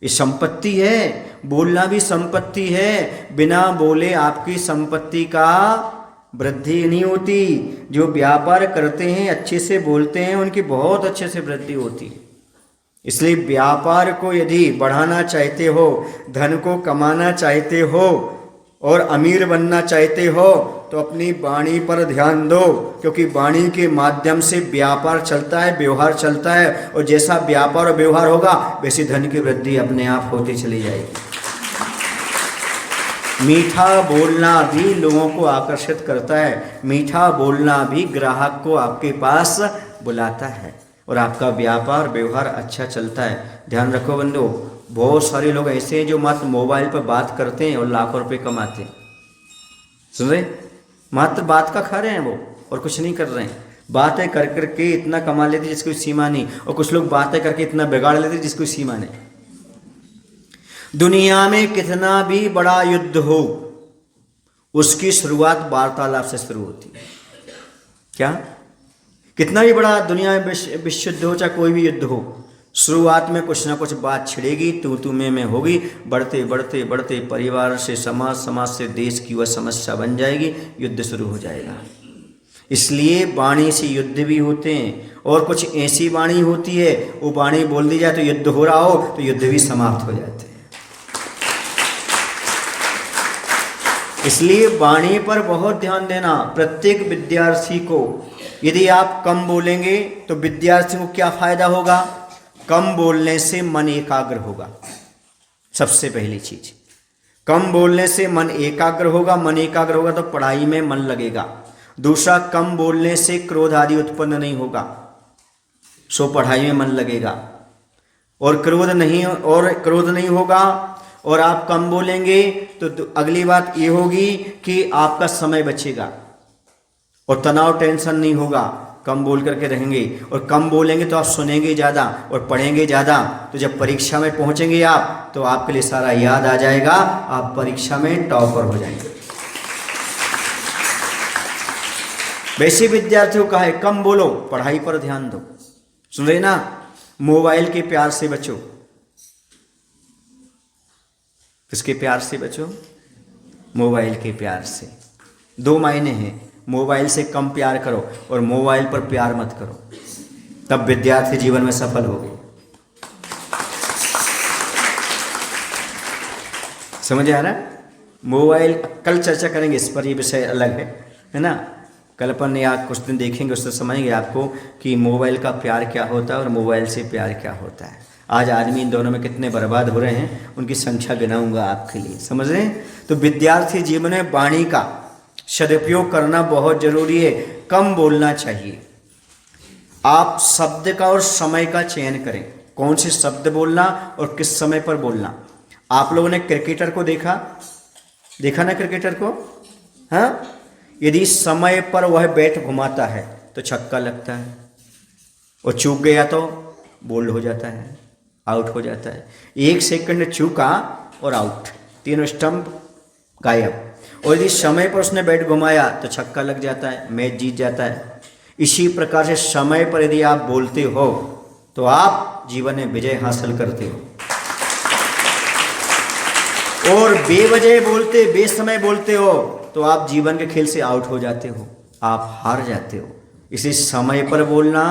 S1: ये संपत्ति है, बोलना भी संपत्ति है। बिना बोले आपकी संपत्ति का वृद्धि नहीं होती। जो व्यापार करते हैं अच्छे से बोलते हैं उनकी बहुत अच्छे से वृद्धि होती है। इसलिए व्यापार को यदि बढ़ाना चाहते हो, धन को कमाना चाहते हो और अमीर बनना चाहते हो तो अपनी वाणी पर ध्यान दो, क्योंकि वाणी के माध्यम से व्यापार चलता है, व्यवहार चलता है, और जैसा व्यापार और व्यवहार होगा वैसे धन की वृद्धि अपने आप होती चली जाएगी। मीठा बोलना भी लोगों को आकर्षित करता है, मीठा बोलना भी ग्राहक को आपके पास बुलाता है और आपका व्यापार व्यवहार अच्छा चलता है। ध्यान रखो बंधु, बहुत सारे लोग ऐसे हैं जो मात्र मोबाइल पर बात करते हैं और लाखों रुपए कमाते हैं। सुन रहे? मात्र बात का खा रहे हैं वो और कुछ नहीं कर रहे हैं। बातें कर करके इतना कमा लेते जिसकी कोई सीमा नहीं, और कुछ लोग बातें करके इतना बिगाड़ लेते जिसकी कोई सीमा नहीं। दुनिया में कितना भी बड़ा युद्ध हो उसकी शुरुआत वार्तालाप से शुरू होती है। क्या? कितना भी बड़ा दुनिया में विश्व युद्ध हो, चाहे कोई भी युद्ध हो, शुरुआत में कुछ ना कुछ बात छिड़ेगी, तू में होगी, बढ़ते बढ़ते बढ़ते परिवार से समाज, समाज से देश की वह समस्या बन जाएगी, युद्ध शुरू हो जाएगा। इसलिए वाणी से युद्ध भी होते हैं, और कुछ ऐसी वाणी होती है वो वाणी बोल दी जाए तो युद्ध हो रहा हो तो युद्ध भी समाप्त हो जाते हैं। इसलिए वाणी पर बहुत ध्यान देना। प्रत्येक विद्यार्थी को यदि आप कम बोलेंगे तो विद्यार्थी को क्या फायदा होगा? कम बोलने से मन एकाग्र होगा। सबसे पहली चीज, कम बोलने से मन एकाग्र होगा, मन एकाग्र होगा तो पढ़ाई में मन लगेगा। दूसरा, कम बोलने से क्रोध आदि उत्पन्न नहीं होगा, सो पढ़ाई में मन लगेगा। और क्रोध नहीं होगा और आप कम बोलेंगे तो अगली बात ये होगी कि आपका समय बचेगा और तनाव टेंशन नहीं होगा। कम बोल करके रहेंगे और कम बोलेंगे तो आप सुनेंगे ज़्यादा और पढ़ेंगे ज़्यादा, तो जब परीक्षा में पहुंचेंगे आप तो आपके लिए सारा याद आ जाएगा, आप परीक्षा में टॉपर हो जाएंगे। वैसे विद्यार्थियों का है कम बोलो, पढ़ाई पर ध्यान दो। सुन रहे ना? मोबाइल के प्यार से बचो। किसके प्यार से बचो? मोबाइल के प्यार से। दो मायने हैं, मोबाइल से कम प्यार करो और मोबाइल पर प्यार मत करो, तब विद्यार्थी जीवन में सफल होगे। समझ आ रहा है? मोबाइल, कल चर्चा करेंगे इस पर, ये विषय अलग है ना। कल अपन या कुछ दिन देखेंगे, उससे समझेंगे आपको कि मोबाइल का प्यार क्या होता है और मोबाइल से प्यार क्या होता है। आज आदमी इन दोनों में कितने बर्बाद हो रहे हैं उनकी संख्या गिनाऊंगा आपके लिए, समझ रहे हैं? तो विद्यार्थी जीवन में वाणी का सदुपयोग करना बहुत जरूरी है। कम बोलना चाहिए। आप शब्द का और समय का चयन करें, कौन से शब्द बोलना और किस समय पर बोलना। आप लोगों ने क्रिकेटर को देखा ना, क्रिकेटर को? हाँ, यदि समय पर वह बैट घुमाता है तो छक्का लगता है, और चूक गया तो बोल्ड हो जाता है, आउट हो जाता है। 1 सेकंड चूका और आउट, तीनों स्टंप गायब। और यदि समय पर उसने बैट घुमाया तो छक्का लग जाता है, मैच जीत जाता है। इसी प्रकार से समय पर यदि आप बोलते हो तो आप जीवन में विजय हासिल करते हो, और बेवजह बोलते, बेसमय बोलते हो तो आप जीवन के खेल से आउट हो जाते हो, आप हार जाते हो। इसे समय पर बोलना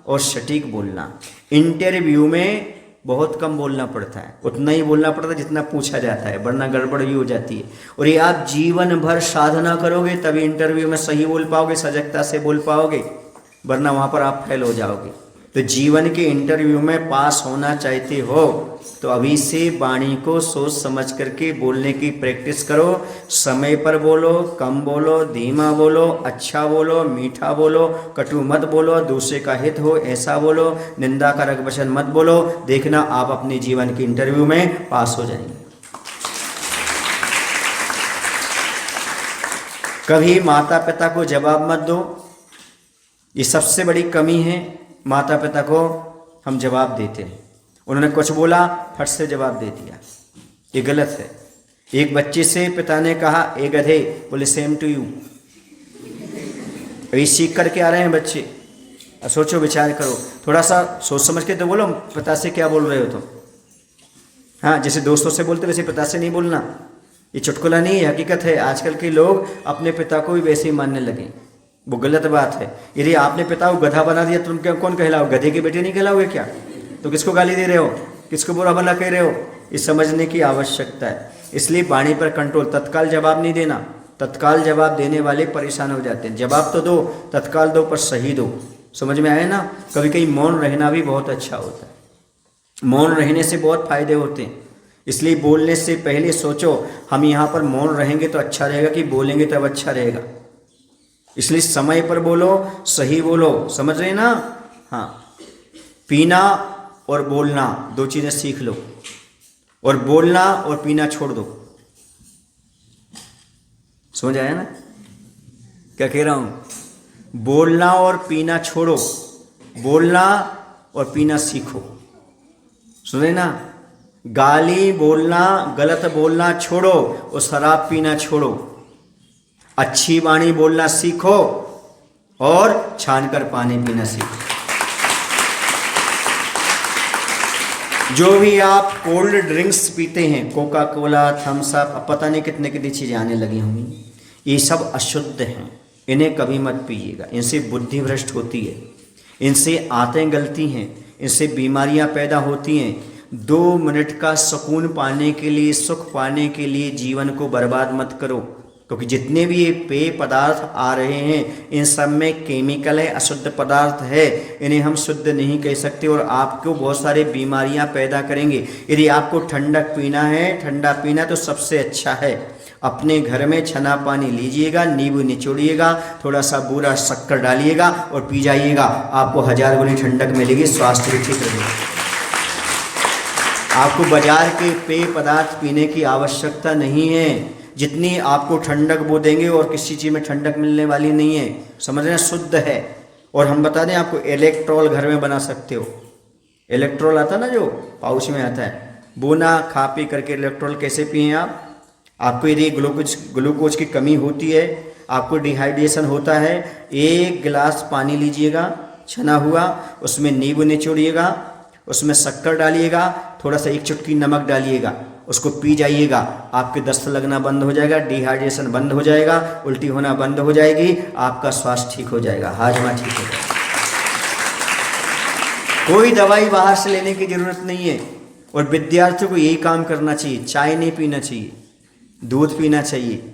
S1: और सटीक बोलना। इंटरव्यू में बहुत कम बोलना पड़ता है, उतना ही बोलना पड़ता है जितना पूछा जाता है, वरना गड़बड़ भी हो जाती है। और ये आप जीवन भर साधना करोगे तभी इंटरव्यू में सही बोल पाओगे, सजगता से बोल पाओगे, वरना वहाँ पर आप फेल हो जाओगे। तो जीवन के इंटरव्यू में पास होना चाहते हो तो अभी से वाणी को सोच समझ करके बोलने की प्रैक्टिस करो। समय पर बोलो, कम बोलो, धीमा बोलो, अच्छा बोलो, मीठा बोलो, कटु मत बोलो, दूसरे का हित हो ऐसा बोलो, निंदा कारक वचन मत बोलो। देखना आप अपने जीवन के इंटरव्यू में पास हो जाएंगे। कभी माता पिता को जवाब मत दो, ये सबसे बड़ी कमी है। माता पिता को हम जवाब देते हैं, उन्होंने कुछ बोला फट से जवाब दे दिया, ये गलत है। एक बच्चे से पिता ने कहा ए गधे, बोले सेम टू यू। अभी सीख करके आ रहे हैं बच्चे, सोचो विचार करो, थोड़ा सा सोच समझ के तो बोलो पिता से क्या बोल रहे हो तुम। हाँ, जैसे दोस्तों से बोलते वैसे पिता से नहीं बोलना, ये चुटकुला नहीं है, हकीकत है। आजकल के लोग अपने पिता को भी वैसे ही मानने लगे, वो गलत बात है। यदि आपने पिता को गधा बना दिया तुम क्या कौन कहलाओ, गधे के बेटे नहीं कहलाओगे क्या? तो किसको गाली दे रहे हो, किसको बुरा भला कह रहे हो, ये समझने की आवश्यकता है। इसलिए वाणी पर कंट्रोल, तत्काल जवाब नहीं देना, तत्काल जवाब देने वाले परेशान हो जाते हैं। जवाब तो दो, तत्काल दो पर सही दो, समझ में आया ना। कभी कभी मौन रहना भी बहुत अच्छा होता है, मौन रहने से बहुत फायदे होते हैं। इसलिए बोलने से पहले सोचो हम यहाँ पर मौन रहेंगे तो अच्छा रहेगा कि बोलेंगे तब अच्छा रहेगा। इसलिए समय पर बोलो, सही बोलो, समझ रहे ना। हाँ, पीना और बोलना दो चीज़ें सीख लो, और बोलना और पीना छोड़ दो। समझ आया ना क्या कह रहा हूं? बोलना और पीना छोड़ो, बोलना और पीना सीखो। सुने ना, गाली बोलना, गलत बोलना छोड़ो और शराब पीना छोड़ो। अच्छी वाणी बोलना सीखो और छानकर पानी पीना सीखो। जो भी आप कोल्ड ड्रिंक्स पीते हैं, कोका कोला, थम्स अप, पता नहीं कितने कितनी चीज़ें आने लगी होंगी, ये सब अशुद्ध हैं, इन्हें कभी मत पीजिएगा। इनसे बुद्धि भ्रष्ट होती है, इनसे आंतें गलती हैं, इनसे बीमारियां पैदा होती हैं। 2 मिनट का सुकून पाने के लिए, सुख पाने के लिए जीवन को बर्बाद मत करो, क्योंकि जितने भी ये पेय पदार्थ आ रहे हैं इन सब में केमिकल है, अशुद्ध पदार्थ है, इन्हें हम शुद्ध नहीं कह सकते और आपको बहुत सारी बीमारियां पैदा करेंगे। यदि आपको ठंडक पीना है, ठंडा पीना तो सबसे अच्छा है, अपने घर में छना पानी लीजिएगा, नींबू निचोड़िएगा, थोड़ा सा बूरा शक्कर डालिएगा और पी जाइएगा, आपको 1000 गुनी ठंडक मिलेगी, स्वास्थ्य भी ठीक रहेगा। आपको बाजार के पेय पदार्थ पीने की आवश्यकता नहीं है, जितनी आपको ठंडक वो देंगे और किसी चीज़ में ठंडक मिलने वाली नहीं है। समझना, शुद्ध है। और हम बता दें आपको, इलेक्ट्रॉल घर में बना सकते हो। इलेक्ट्रॉल आता ना जो पाउच में आता है, वो ना खा पी करके इलेक्ट्रॉल कैसे पिए आप। आपको यदि ग्लूकोज की कमी होती है, आपको डिहाइड्रेशन होता है, 1 गिलास पानी लीजिएगा छना हुआ, उसमें नींबू निचोड़िएगा, उसमें शक्कर डालिएगा, थोड़ा सा 1 चुटकी नमक डालिएगा, उसको पी जाइएगा, आपके दस्त लगना बंद हो जाएगा, डिहाइड्रेशन बंद हो जाएगा, उल्टी होना बंद हो जाएगी, आपका स्वास्थ्य ठीक हो जाएगा, हाजमा ठीक हो जाएगा। कोई दवाई बाहर से लेने की जरूरत नहीं है। और विद्यार्थियों को यही काम करना चाहिए, चाय नहीं पीना चाहिए, दूध पीना चाहिए।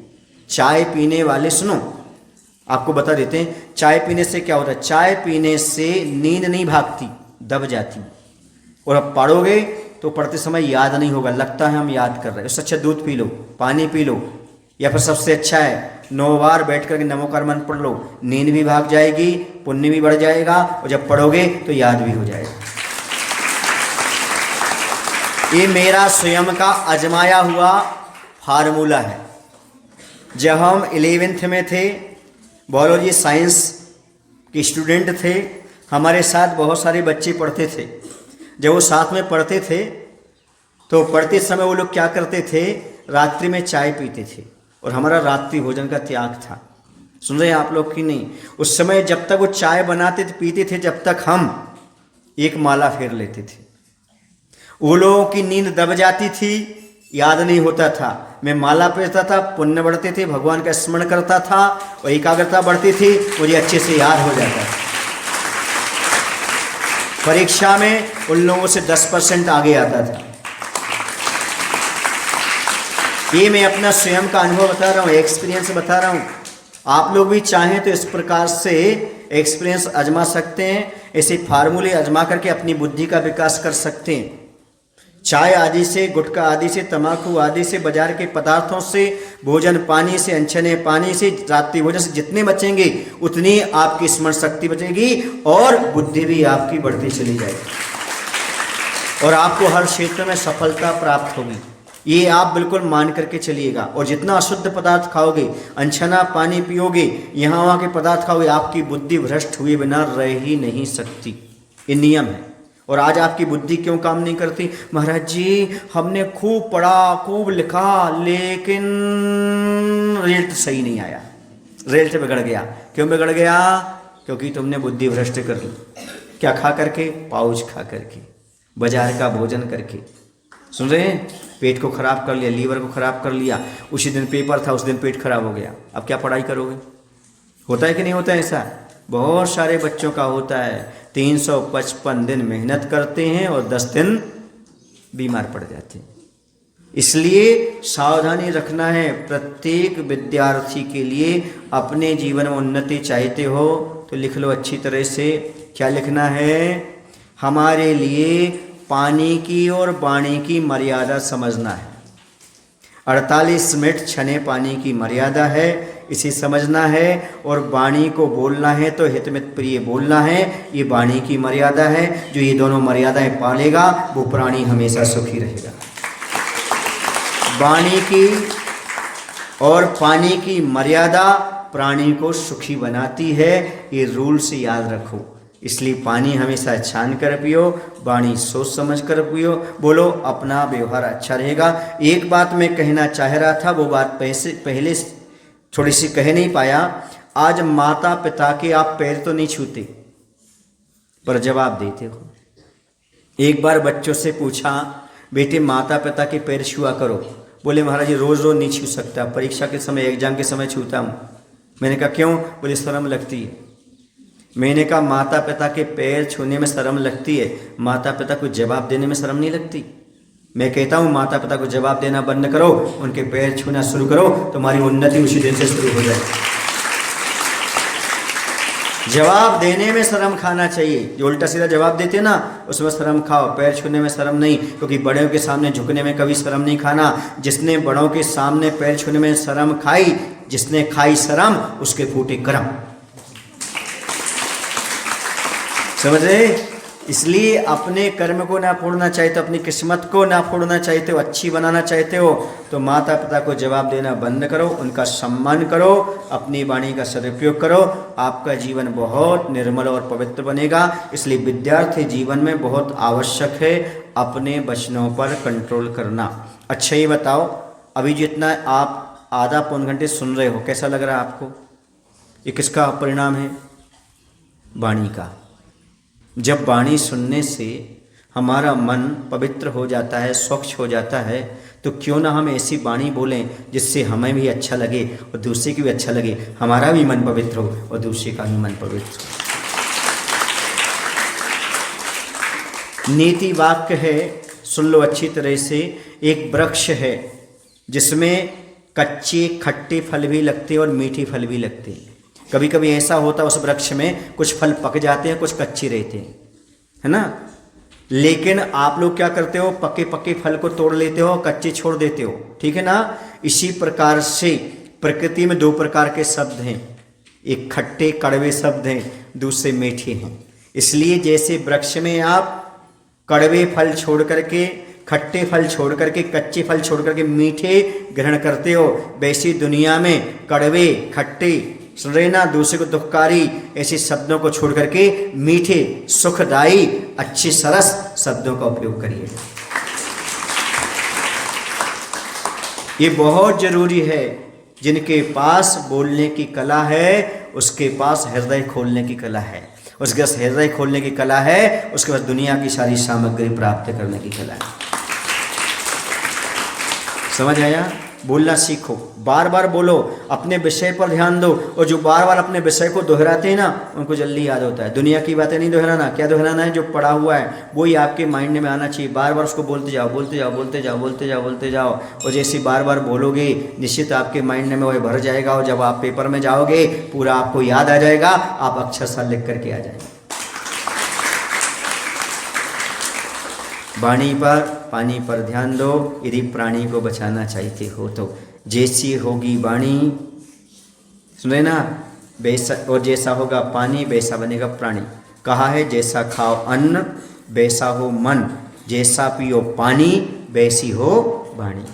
S1: चाय पीने वाले, सुनो आपको बता देते हैं, चाय पीने से क्या होता है। चाय पीने से नींद नहीं भागती, दब जाती, और अब पढ़ोगे तो पढ़ते समय याद नहीं होगा, लगता है हम याद कर रहे हैं। उससे अच्छा दूध पी लो, पानी पी लो, या फिर सबसे अच्छा है 9 बार बैठ करके नमोकार मंत्र पढ़ लो, नींद भी भाग जाएगी, पुण्य भी बढ़ जाएगा, और जब पढ़ोगे तो याद भी हो जाएगा। ये मेरा स्वयं का आजमाया हुआ फार्मूला है। जब हम 11th में थे, बायोलॉजी साइंस के स्टूडेंट थे, हमारे साथ बहुत सारे बच्चे पढ़ते थे। जब वो साथ में पढ़ते थे तो पढ़ते समय वो लोग क्या करते थे, रात्रि में चाय पीते थे। और हमारा रात्रि भोजन का त्याग था। सुन रहे हैं आप लोग कि नहीं? उस समय जब तक वो चाय बनाते थे पीते थे, जब तक हम एक माला फेर लेते थे। वो लोगों की नींद दब जाती थी, याद नहीं होता था। मैं माला फेरता था, पुण्य बढ़ते थे, भगवान का स्मरण करता था और एकाग्रता बढ़ती थी, मुझे अच्छे से याद हो जाता था। परीक्षा में उन लोगों से 10% आगे आता था। ये मैं अपना स्वयं का अनुभव बता रहा हूँ, एक्सपीरियंस बता रहा हूँ। आप लोग भी चाहें तो इस प्रकार से एक्सपीरियंस आजमा सकते हैं, ऐसे फार्मूले आजमा करके अपनी बुद्धि का विकास कर सकते हैं। चाय आदि से, गुटखा आदि से, तंबाकू आदि से, बाजार के पदार्थों से, भोजन पानी से, अनछने पानी से, रात्रि भोजन से जितने बचेंगे उतनी आपकी स्मरण शक्ति बचेगी और बुद्धि भी आपकी बढ़ती चली जाएगी और आपको हर क्षेत्र में सफलता प्राप्त होगी। ये आप बिल्कुल मान करके चलिएगा। और जितना अशुद्ध पदार्थ खाओगे, अनछना पानी पियोगे, यहाँ वहाँ के पदार्थ खाओगे, आपकी बुद्धि भ्रष्ट हुए बिना रह ही नहीं सकती। ये नियम है। और आज आपकी बुद्धि क्यों काम नहीं करती? महाराज जी हमने खूब पढ़ा, खूब लिखा, लेकिन रिजल्ट सही नहीं आया, रिजल्ट बिगड़ गया। क्यों बिगड़ गया? क्योंकि तुमने बुद्धि भ्रष्ट कर ली। क्या खा करके? पाउच खा करके, बाजार का भोजन करके। सुन रहे हैं? पेट को खराब कर लिया, लीवर को खराब कर लिया। उसी दिन पेपर था, उस दिन पेट खराब हो गया। अब क्या पढ़ाई करोगे? होता है कि नहीं होता है ऐसा? बहुत सारे बच्चों का होता है। 355 दिन मेहनत करते हैं और 10 दिन बीमार पड़ जाते हैं। इसलिए सावधानी रखना है। प्रत्येक विद्यार्थी के लिए अपने जीवन में उन्नति चाहते हो तो लिख लो अच्छी तरह से। क्या लिखना है? हमारे लिए पानी की और वाणी की मर्यादा समझना है। 48 मिनट छने पानी की मर्यादा है, इसे समझना है। और वाणी को बोलना है तो हितमित प्रिय बोलना है, ये वाणी की मर्यादा है। जो ये दोनों मर्यादाएं पालेगा वो प्राणी हमेशा सुखी रहेगा। वाणी की और पानी की मर्यादा प्राणी को सुखी बनाती है। ये रूल से याद रखो। इसलिए पानी हमेशा छान कर पियो, वाणी सोच समझ कर पियो, बोलो, अपना व्यवहार अच्छा रहेगा। एक बात मैं कहना चाह रहा था, वो बात पहले थोड़ी सी कह नहीं पाया। आज माता पिता के आप पैर तो नहीं छूते पर जवाब देते हो। एक बार बच्चों से पूछा, बेटे माता पिता के पैर छुआ करो। बोले महाराज जी रोज़ रोज़ नहीं छू सकता, परीक्षा के समय, एग्जाम के समय छूता हूँ। मैंने कहा क्यों? बोले शर्म लगती है। मैंने कहा माता पिता के पैर छूने में शर्म लगती है, माता पिता को जवाब देने में शर्म नहीं लगती? मैं कहता हूँ माता पिता को जवाब देना बंद करो, उनके पैर छूना शुरू करो, तुम्हारी उन्नति उसी दिन से शुरू हो जाए। जवाब देने में शर्म खाना चाहिए। जो उल्टा सीधा जवाब देते ना उसमें शर्म खाओ, पैर छूने में शर्म नहीं। क्योंकि बड़ों के सामने झुकने में कभी शर्म नहीं खाना। जिसने बड़ों के सामने पैर छूने में शर्म खाई, जिसने खाई शर्म, उसके फूटे कर्म। समझ रहे? इसलिए अपने कर्म को ना फोड़ना चाहते हो, अपनी किस्मत को ना फोड़ना चाहते हो, अच्छी बनाना चाहते हो तो माता पिता को जवाब देना बंद करो, उनका सम्मान करो, अपनी वाणी का सदुपयोग करो। आपका जीवन बहुत निर्मल और पवित्र बनेगा। इसलिए विद्यार्थी जीवन में बहुत आवश्यक है अपने वचनों पर कंट्रोल करना। अच्छा ये बताओ, अभी जितना आप आधा पौन घंटे सुन रहे हो, कैसा लग रहा है आपको? ये किसका परिणाम है? वाणी का। जब वाणी सुनने से हमारा मन पवित्र हो जाता है, स्वच्छ हो जाता है, तो क्यों ना हम ऐसी वाणी बोलें जिससे हमें भी अच्छा लगे और दूसरे की भी अच्छा लगे, हमारा भी मन पवित्र हो और दूसरे का भी मन पवित्र हो। नीति वाक्य है, सुन लो अच्छी तरह से। एक वृक्ष है जिसमें कच्चे खट्टे फल भी लगते हैं और मीठे फल भी लगते हैं। कभी कभी ऐसा होता है उस वृक्ष में कुछ फल पक जाते हैं, कुछ कच्चे रहते हैं, है ना? लेकिन आप लोग क्या करते हो? पके पके फल को तोड़ लेते हो, कच्चे छोड़ देते हो, ठीक है ना? इसी प्रकार से प्रकृति में 2 प्रकार के शब्द हैं, एक खट्टे कड़वे शब्द हैं, दूसरे मीठे हैं। इसलिए जैसे वृक्ष में आप कड़वे फल छोड़ करके, खट्टे फल छोड़ करके, कच्चे फल छोड़ करके मीठे ग्रहण करते हो, वैसी दुनिया में कड़वे, खट्टे, सुन रहे ना, दूसरे को दुखकारी ऐसे शब्दों को छोड़ करके मीठे, सुखदायी, अच्छे, सरस शब्दों का उपयोग करिए। ये बहुत जरूरी है। जिनके पास बोलने की कला है उसके पास हृदय खोलने की कला है, उसके पास हृदय खोलने की कला है, उसके पास दुनिया की सारी सामग्री प्राप्त करने की कला है। समझ आया? बोलना सीखो, बार बार बोलो, अपने विषय पर ध्यान दो। और जो बार बार अपने विषय को दोहराते हैं ना उनको जल्दी याद होता है। दुनिया की बातें नहीं दोहराना। क्या दोहराना है? जो पढ़ा हुआ है वही आपके माइंड में आना चाहिए। बार बार उसको बोलते जाओ, बोलते जाओ, बोलते जाओ, बोलते जाओ, बोलते जाओ। और जैसे बार बार बोलोगे निश्चित आपके माइंड में वह भर जाएगा और जब आप पेपर में जाओगे पूरा आपको याद आ जाएगा, आप अक्षरशः लिख करके आ जाएंगे। वाणी पर, पानी पर ध्यान दो। यदि प्राणी को बचाना चाहते हो तो जैसी होगी वाणी, सुने ना, वैसा, और जैसा होगा पानी वैसा बनेगा प्राणी। कहा है जैसा खाओ अन्न वैसा हो मन, जैसा पियो पानी वैसी हो वाणी।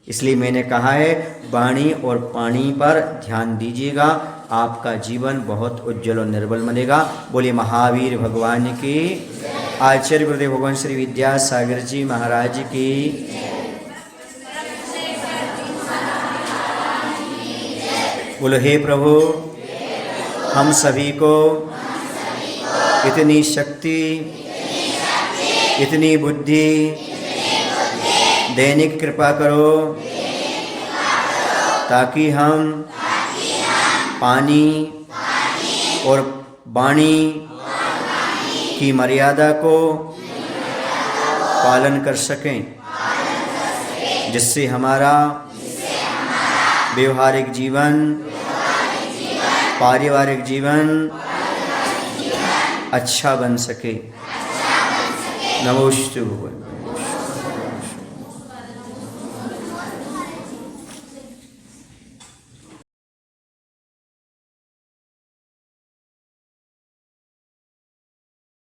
S1: इसलिए मैंने कहा है वाणी और पानी पर ध्यान दीजिएगा, आपका जीवन बहुत उज्जवल और निर्मल बनेगा। बोलिए महावीर भगवान की, आचार्य गुरुदेव भगवान श्री विद्यासागर जी महाराज की। बोलो हे प्रभु, हम सभी को इतनी शक्ति, इतनी बुद्धि देने की कृपा करो ताकि हम पानी और वाणी की मर्यादा को पालन कर सकें, जिससे हमारा व्यवहारिक जीवन, पारिवारिक जीवन अच्छा बन सके। नमोस्तु भगवान।